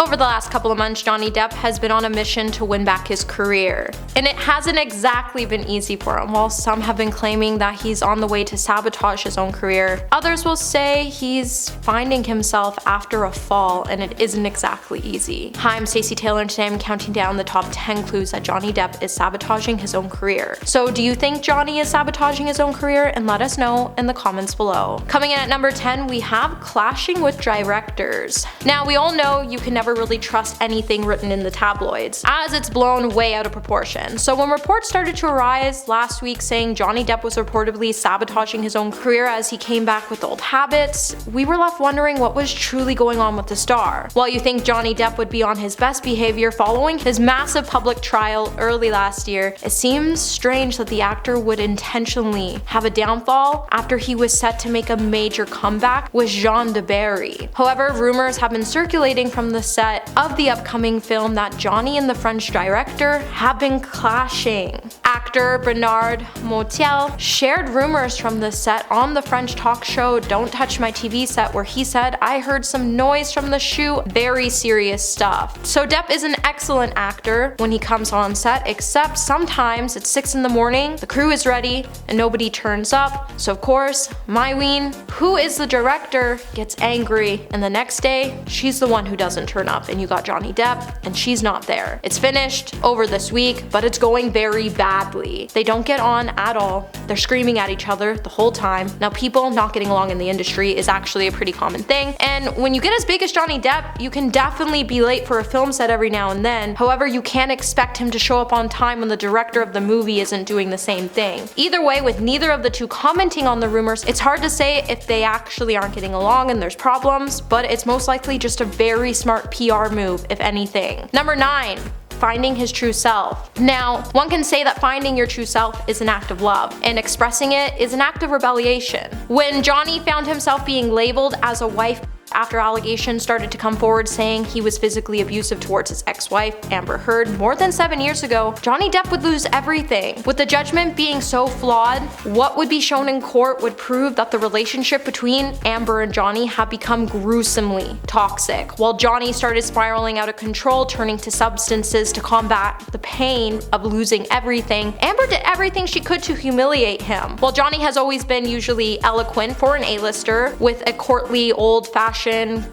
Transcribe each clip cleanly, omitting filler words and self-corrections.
Over the last couple of months, Johnny Depp has been on a mission to win back his career. And it hasn't exactly been easy for him. While some have been claiming that he's on the way to sabotage his own career, others will say he's finding himself after a fall, and it isn't exactly easy. Hi, I'm Stacey Taylor, and today I'm counting down the top 10 clues that Johnny Depp is sabotaging his own career. So do you think Johnny is sabotaging his own career? And let us know in the comments below. Coming in at number 10, we have clashing with directors. Now, we all know you can never really trust anything written in the tabloids, as it's blown way out of proportion. So when reports started to arise last week saying Johnny Depp was reportedly sabotaging his own career as he came back with old habits, we were left wondering what was truly going on with the star. While you think Johnny Depp would be on his best behavior following his massive public trial early last year, it seems strange that the actor would intentionally have a downfall after he was set to make a major comeback with Jean de Barry. However, rumors have been circulating from the set of the upcoming film that Johnny and the French director have been clashing. Actor Bernard Motel shared rumors from the set on the French talk show Don't Touch My TV Set, where he said, "I heard some noise from the shoe, very serious stuff." So Depp is an excellent actor when he comes on set, except sometimes it's 6 in the morning, the crew is ready, and nobody turns up. So of course, Myween, who is the director, gets angry, and the next day, she's the one who doesn't turn up, and you got Johnny Depp, and she's not there. It's finished over this week, but it's going very badly. They don't get on at all. They're screaming at each other the whole time. Now, people not getting along in the industry is actually a pretty common thing, and when you get as big as Johnny Depp, you can definitely be late for a film set every now and then. However, you can't expect him to show up on time when the director of the movie isn't doing the same thing. Either way, with neither of the two commenting on the rumors, it's hard to say if they actually aren't getting along and there's problems, but it's most likely just a very smart PR move, if anything. Number 9. Finding his true self. Now, one can say that finding your true self is an act of love, and expressing it is an act of rebellion. When Johnny found himself being labeled as a wife after allegations started to come forward saying he was physically abusive towards his ex-wife, Amber Heard, more than 7 years ago, Johnny Depp would lose everything. With the judgment being so flawed, what would be shown in court would prove that the relationship between Amber and Johnny had become gruesomely toxic. While Johnny started spiraling out of control, turning to substances to combat the pain of losing everything, Amber did everything she could to humiliate him. While Johnny has always been usually eloquent for an A-lister with a courtly, old-fashioned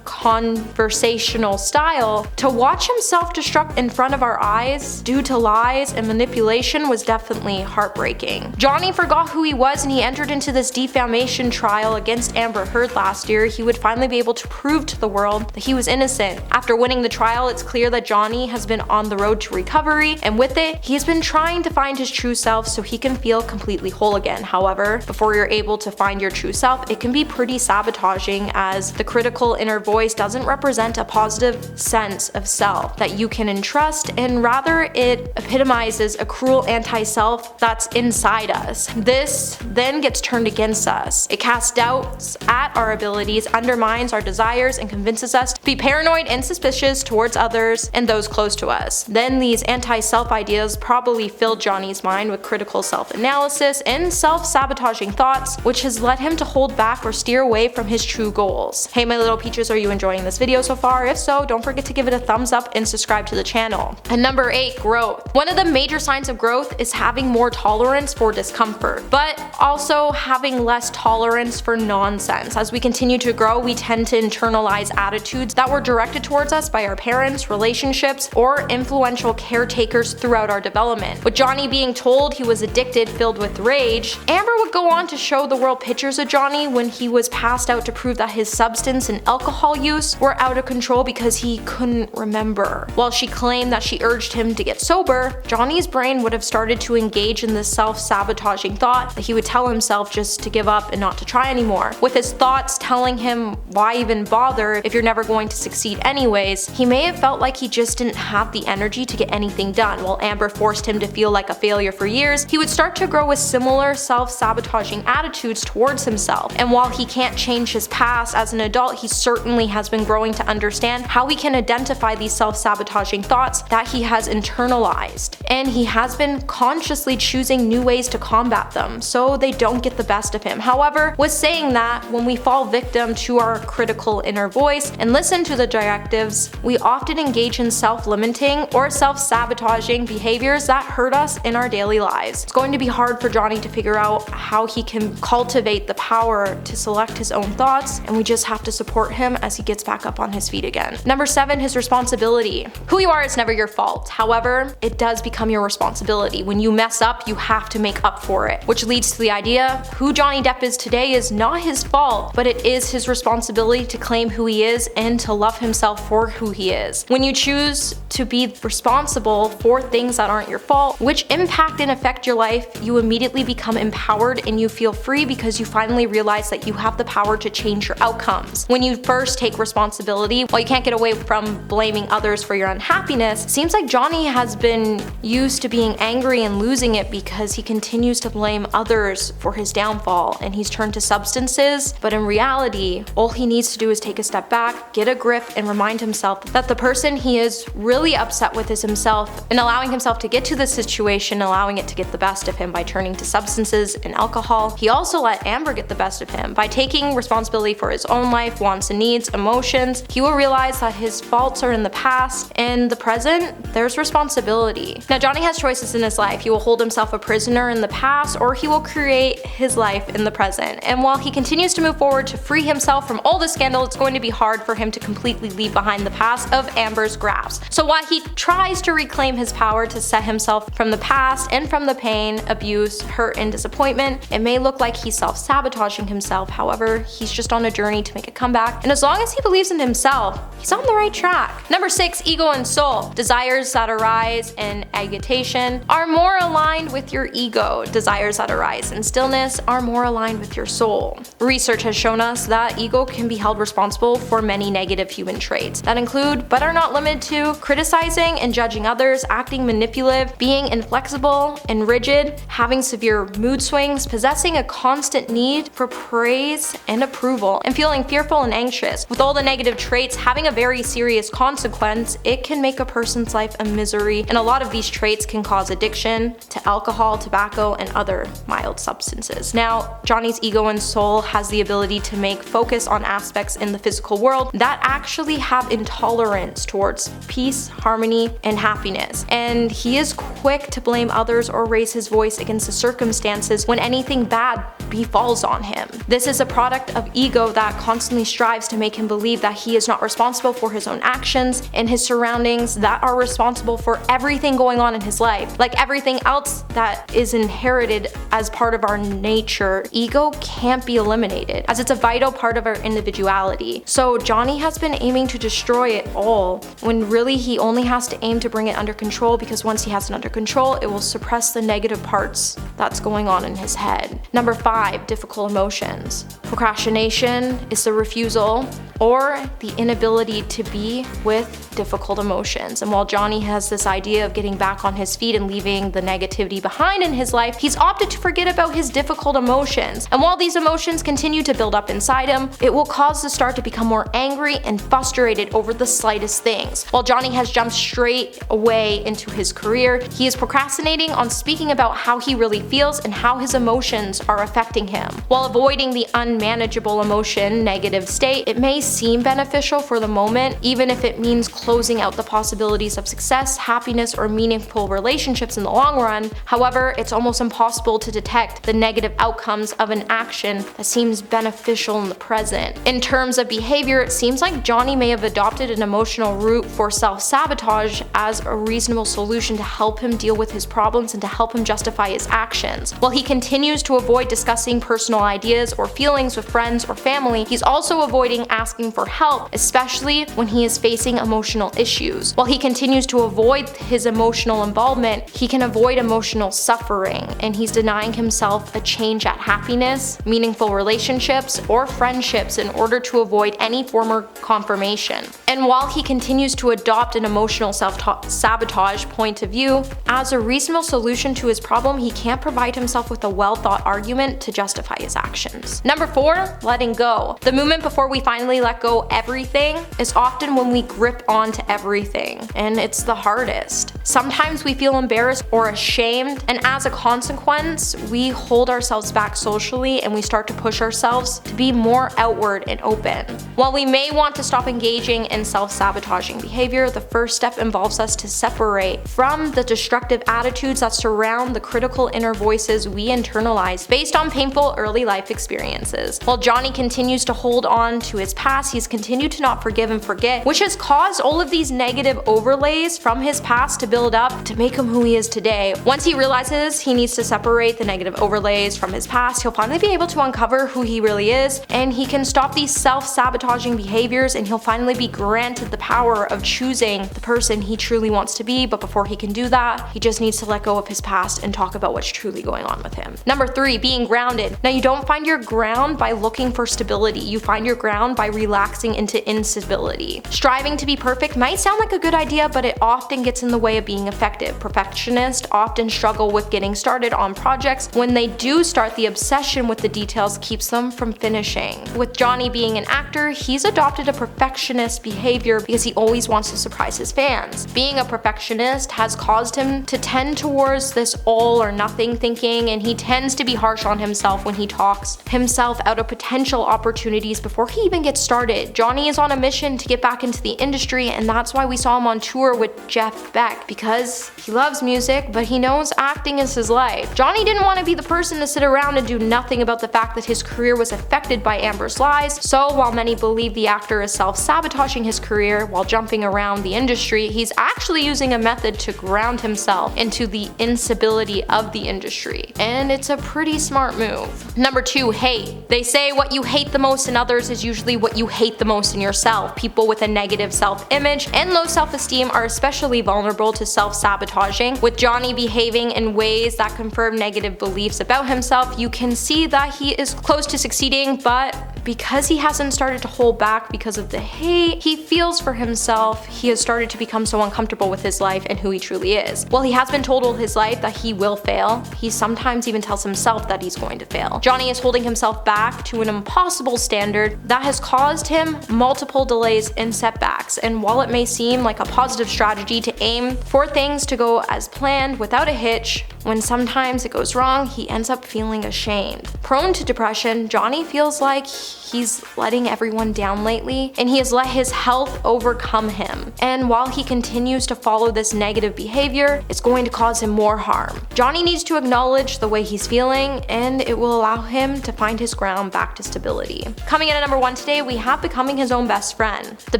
conversational style, to watch him self-destruct in front of our eyes due to lies and manipulation was definitely heartbreaking. Johnny forgot who he was, and he entered into this defamation trial against Amber Heard last year. He would finally be able to prove to the world that he was innocent. After winning the trial, it's clear that Johnny has been on the road to recovery, and with it, he's been trying to find his true self so he can feel completely whole again. However, before you're able to find your true self, it can be pretty sabotaging, as the critical inner voice doesn't represent a positive sense of self that you can entrust, and rather it epitomizes a cruel anti-self that's inside us. This then gets turned against us. It casts doubts at our abilities, undermines our desires, and convinces us to be paranoid and suspicious towards others and those close to us. Then these anti-self ideas probably filled Johnny's mind with critical self-analysis and self-sabotaging thoughts, which has led him to hold back or steer away from his true goals. Hey, my little peaches, are you enjoying this video so far? If so, don't forget to give it a thumbs up and subscribe to the channel. And number 8, growth. One of the major signs of growth is having more tolerance for discomfort, but also having less tolerance for nonsense. As we continue to grow, we tend to internalize attitudes that were directed towards us by our parents, relationships, or influential caretakers throughout our development. With Johnny being told he was addicted, filled with rage, Amber would go on to show the world pictures of Johnny when he was passed out to prove that his substance and alcohol use were out of control because he couldn't remember. While she claimed that she urged him to get sober, Johnny's brain would have started to engage in this self-sabotaging thought that he would tell himself just to give up and not to try anymore. With his thoughts telling him why even bother if you're never going to succeed anyways, he may have felt like he just didn't have the energy to get anything done. While Amber forced him to feel like a failure for years, he would start to grow with similar self-sabotaging attitudes towards himself. And while he can't change his past as an adult, he certainly has been growing to understand how he can identify these self-sabotaging thoughts that he has internalized. and he has been consciously choosing new ways to combat them so they don't get the best of him. However, with saying that, when we fall victim to our critical inner voice and listen to the directives, we often engage in self-limiting or self-sabotaging behaviors that hurt us in our daily lives. It's going to be hard for Johnny to figure out how he can cultivate the power to select his own thoughts, and we just have to support him as he gets back up on his feet again. Number 7, his responsibility. Who you are is never your fault. However, it does become your responsibility. When you mess up, you have to make up for it, which leads to the idea who Johnny Depp is today is not his fault, but it is his responsibility to claim who he is and to love himself for who he is. When you choose to be responsible for things that aren't your fault, which impact and affect your life, you immediately become empowered and you feel free because you finally realize that you have the power to change your outcomes. When you first take responsibility, while you can't get away from blaming others for your unhappiness, it seems like Johnny has been used to being angry and losing it because he continues to blame others for his downfall, and he's turned to substances. But in reality, all he needs to do is take a step back, get a grip, and remind himself that the person he is really upset with is himself, and allowing himself to get to this situation, allowing it to get the best of him by turning to substances and alcohol. He also let Amber get the best of him by taking responsibility for his own life, wants and needs, emotions. He will realize that his faults are in the past. In the present, there's responsibility. Now, Johnny has choices in his life. He will hold himself a prisoner in the past, or he will create his life in the present. And while he continues to move forward to free himself from all the scandal, it's going to be hard for him to completely leave behind the past of Amber's grasp. So while he tries to reclaim his power to set himself from the past and from the pain, abuse, hurt, and disappointment, it may look like he's self-sabotaging himself. However, he's just on a journey to make a comeback, and as long as he believes in himself, he's on the right track. Number 6, ego and soul. Desires that arise in agitation are more aligned with your ego. Desires that arise in stillness are more aligned with your soul. Research has shown us that ego can be held responsible for many negative human traits that include, but are not limited to, criticizing and judging others, acting manipulative, being inflexible and rigid, having severe mood swings, possessing a constant need for praise and approval, and feeling fearful and anxious. With all the negative traits having a very serious consequence, it can make a person's life a misery, and a lot of these traits can cause addiction to alcohol, tobacco, and other mild substances. Now, Johnny's ego and soul has the ability to make focus on aspects in the physical world that actually have intolerance towards peace, harmony, and happiness, and he is quick to blame others or raise his voice against the circumstances when anything bad befalls on him. This is a product of ego that constantly strives to make him believe that he is not responsible for his own actions and his surroundings that are responsible for everything going on in his life. Like everything else that is inherited as part of our nature, ego can't be eliminated as it's a vital part of our individuality. So Johnny has been aiming to destroy it all when really he only has to aim to bring it under control, because once he has it under control, it will suppress the negative parts that's going on in his head. Number 5, difficult emotions. Procrastination is the refusal or the inability to be with difficult emotions. And while Johnny has this idea of getting back on his feet and leaving the negativity behind in his life, he's opted to forget about his difficult emotions. And while these emotions continue to build up inside him, it will cause the start to become more angry and frustrated over the slightest things. While Johnny has jumped straight away into his career, he is procrastinating on speaking about how he really feels and how his emotions are affecting him. While avoiding the unmanageable emotion negative state, it may seem beneficial for the moment, even if it means closing out the possibilities of success, happiness, or meaningful relationships in the long run. However, it's almost impossible to detect the negative outcomes of an action that seems beneficial in the present. In terms of behavior, it seems like Johnny may have adopted an emotional route for self-sabotage as a reasonable solution to help him deal with his problems and to help him justify his actions. While he continues to avoid discussing personal ideas or feelings with friends or family, he's also avoiding asking for help, especially when he is facing emotional issues. While he continues to avoid his emotional involvement, he can avoid emotional suffering, and he's denying himself a change at happiness, meaningful relationships, or friendships in order to avoid any former confirmation. And while he continues to adopt an emotional self-sabotage point of view, as a reasonable solution to his problem, he can't provide himself with a well-thought argument to justify his actions. Number 4, letting go. The moment before we finally let let go everything is often when we grip onto everything, and it's the hardest. Sometimes we feel embarrassed or ashamed, and as a consequence, we hold ourselves back socially and we start to push ourselves to be more outward and open. While we may want to stop engaging in self-sabotaging behavior, the first step involves us to separate from the destructive attitudes that surround the critical inner voices we internalize based on painful early life experiences. While Johnny continues to hold on to his past, he's continued to not forgive and forget, which has caused all of these negative overlays from his past to build up to make him who he is today. Once he realizes he needs to separate the negative overlays from his past, he'll finally be able to uncover who he really is, and he can stop these self-sabotaging behaviors, and he'll finally be granted the power of choosing the person he truly wants to be. But before he can do that, he just needs to let go of his past and talk about what's truly going on with him. Number 3, being grounded. Now, you don't find your ground by looking for stability. You find your ground by relaxing into instability. Striving to be perfect might sound like a good idea, but it often gets in the way of being effective. Perfectionists often struggle with getting started on projects. When they do start, the obsession with the details keeps them from finishing. With Johnny being an actor, he's adopted a perfectionist behavior because he always wants to surprise his fans. Being a perfectionist has caused him to tend towards this all or nothing thinking, and he tends to be harsh on himself when he talks himself out of potential opportunities before he even gets started. Johnny is on a mission to get back into the industry, and that's why we saw him on tour with Jeff Beck, because he loves music, but he knows acting is his life. Johnny didn't want to be the person to sit around and do nothing about the fact that his career was affected by Amber's lies. So while many believe the actor is self-sabotaging his career while jumping around the industry, he's actually using a method to ground himself into the instability of the industry. And it's a pretty smart move. Number 2, hate. They say what you hate the most in others is usually what you hate the most in yourself. People with a negative self-image and low self-esteem are especially vulnerable to self-sabotaging. With Johnny behaving in ways that confirm negative beliefs about himself, you can see that he is close to succeeding, but because he hasn't started to hold back because of the hate he feels for himself, he has started to become so uncomfortable with his life and who he truly is. While he has been told all his life that he will fail, he sometimes even tells himself that he's going to fail. Johnny is holding himself back to an impossible standard that has caused him multiple delays and setbacks, and while it may seem like a positive strategy to aim for things to go as planned without a hitch, when sometimes it goes wrong, he ends up feeling ashamed. Prone to depression, Johnny feels like he's letting everyone down lately, and he has let his health overcome him. And while he continues to follow this negative behavior, it's going to cause him more harm. Johnny needs to acknowledge the way he's feeling, and it will allow him to find his ground back to stability. Coming in at number 1 today, we have becoming his own best friend. The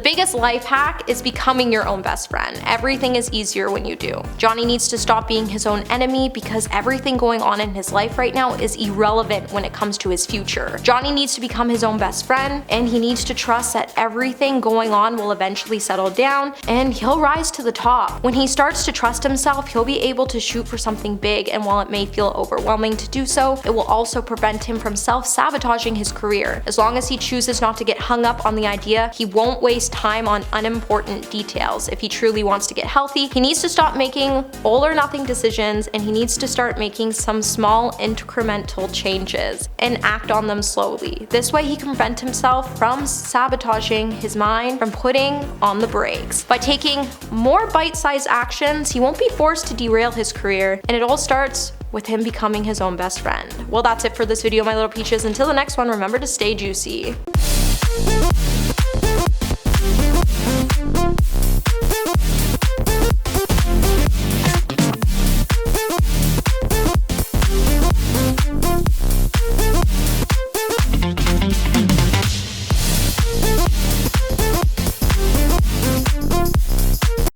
biggest life hack is becoming your own best friend. Everything is easier when you do. Johnny needs to stop being his own enemy because everything going on in his life right now is irrelevant when it comes to his future. Johnny needs to become his own best friend, and he needs to trust that everything going on will eventually settle down and he'll rise to the top. When he starts to trust himself, he'll be able to shoot for something big, and while it may feel overwhelming to do so, it will also prevent him from self-sabotaging his career. As long as he chooses not to get hung up on the idea, he won't waste time on unimportant details. If he truly wants to get healthy, he needs to stop making all or nothing decisions, and he needs to start making some small incremental changes and act on them slowly. This way he can prevent himself from sabotaging his mind, from putting on the brakes. By taking more bite-sized actions, he won't be forced to derail his career, and it all starts with him becoming his own best friend. Well, that's it for this video, my little peaches. Until the next one, remember to stay juicy.